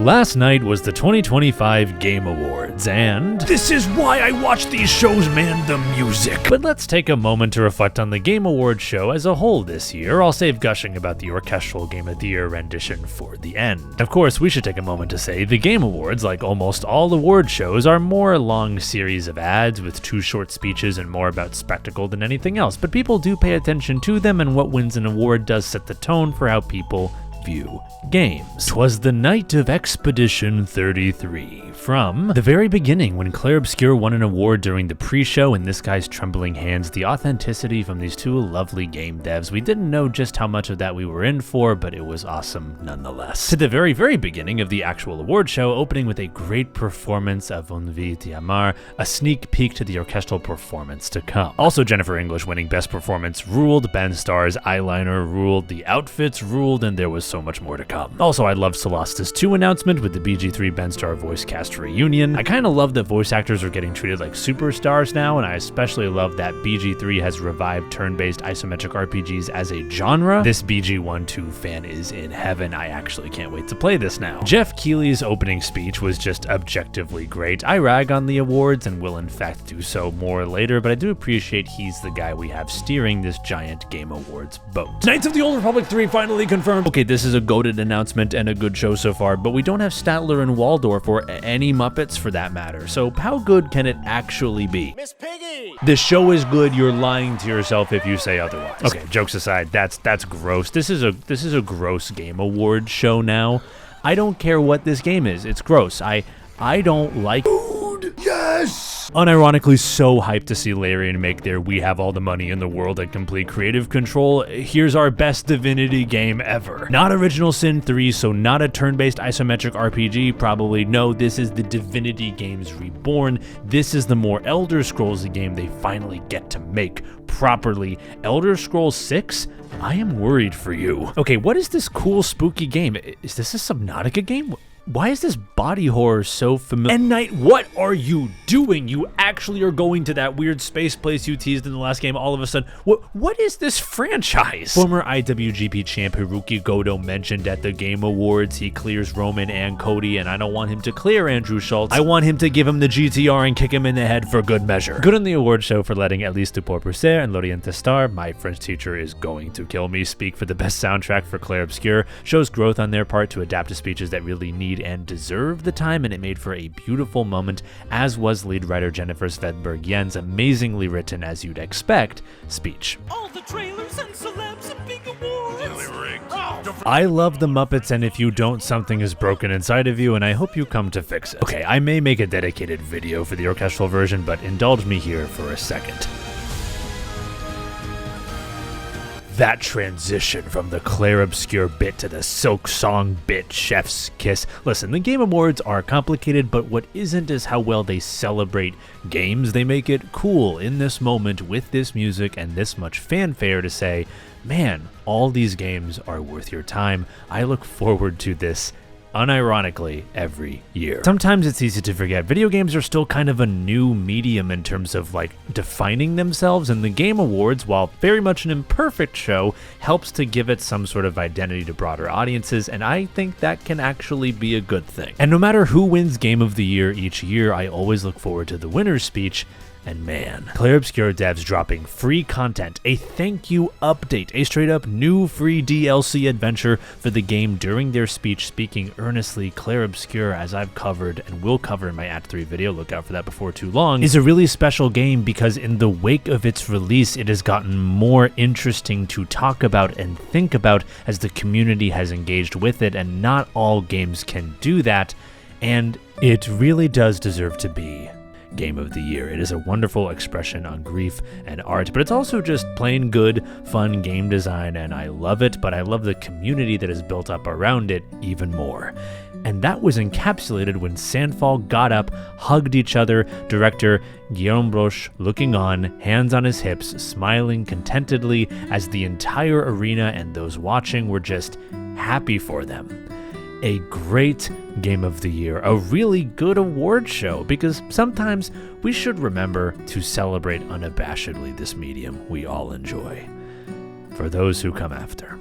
Last night was the 2025 Game Awards, and this is why I watch these shows, man, the music. But let's take a moment to reflect on the Game Awards show as a whole this year. I'll save gushing about the orchestral Game of the Year rendition for the end. Of course, we should take a moment to say the Game Awards, like almost all award shows, are more a long series of ads with 2 short speeches and more about spectacle than anything else, but people do pay attention to them, and what wins an award does set the tone for how people view games. 'Twas the night of Expedition 33. From the very beginning, when Clair Obscur won an award during the pre-show in this guy's trembling hands, the authenticity from these 2 lovely game devs, we didn't know just how much of that we were in for, but it was awesome nonetheless. To the very, very beginning of the actual award show, opening with a great performance of Envie d'Amar, a sneak peek to the orchestral performance to come. Also, Jennifer English winning Best Performance ruled, Ben Starr's eyeliner ruled, the outfits ruled, and there was so much more to come. Also, I loved Solstice 2 announcement with the BG3 Ben Starr voice cast reunion. I kind of love that voice actors are getting treated like superstars now, and I especially love that BG3 has revived turn-based isometric RPGs as a genre. This BG1-2 fan is in heaven. I actually can't wait to play this now. Jeff Keighley's opening speech was just objectively great. I rag on the awards and will in fact do so more later, but I do appreciate he's the guy we have steering this giant Game Awards boat. Knights of the Old Republic 3 finally confirmed. Okay, this is a goated announcement and a good show so far, but we don't have Statler and Waldorf or any Muppets for that matter, so how good can it actually be? Miss Piggy! The show is good, you're lying to yourself if you say otherwise. Okay, jokes aside, that's gross. This is a gross Game Awards show now. I don't care what this game is, it's gross. I don't like food. Yes! Unironically so hyped to see Larian make their We Have All the Money in the World at complete creative control. Here's our best Divinity game ever. Not Original Sin 3, so not a turn-based isometric RPG, probably. No, this is the Divinity games reborn. This is the more Elder Scrolls game they finally get to make properly. Elder Scrolls 6? I am worried for you. Okay, what is this cool spooky game? Is this a Subnautica game? Why is this body horror so familiar? And Knight, what are you doing? You actually are going to that weird space place you teased in the last game all of a sudden. What is this franchise? Former IWGP champ Hiroki Goto mentioned at the Game Awards he clears Roman and Cody, and I don't want him to clear Andrew Schultz. I want him to give him the GTR and kick him in the head for good measure. Good on the award show for letting at least Pour Pousser and Lorient Testar, my French teacher is going to kill me, speak for the best soundtrack for Clair Obscur. Shows growth on their part to adapt to speeches that really need and deserve the time, and it made for a beautiful moment, as was lead writer Jennifer Svedberg Yen's amazingly written, as you'd expect, speech. All the trailers and celebs and big awards. I love the Muppets, and if you don't, something is broken inside of you, and I hope you come to fix it. Okay, I may make a dedicated video for the orchestral version, but indulge me here for a second. That transition from the Clair Obscur bit to the Silk Song bit, chef's kiss. Listen, the Game Awards are complicated, but what isn't is how well they celebrate games. They make it cool in this moment with this music and this much fanfare to say, man, all these games are worth your time. I look forward to this unironically every year. Sometimes it's easy to forget video games are still kind of a new medium in terms of like defining themselves, and the Game Awards, while very much an imperfect show, helps to give it some sort of identity to broader audiences, and I think that can actually be a good thing. And no matter who wins Game of the Year each year, I always look forward to the winner's speech. And man, Clair Obscur devs dropping free content, a thank you update, a straight up new free DLC adventure for the game during their speech, speaking earnestly. Clair Obscur, as I've covered and will cover in my Act 3 video, look out for that before too long, is a really special game because in the wake of its release, it has gotten more interesting to talk about and think about as the community has engaged with it, and not all games can do that, and it really does deserve to be Game of the Year. It is a wonderful expression on grief and art, but it's also just plain good, fun game design, and I love it, but I love the community that is built up around it even more. And that was encapsulated when Sandfall got up, hugged each other, director Guillaume Broche looking on, hands on his hips, smiling contentedly as the entire arena and those watching were just happy for them. A great Game of the Year, a really good award show, because sometimes we should remember to celebrate unabashedly this medium we all enjoy. For those who come after.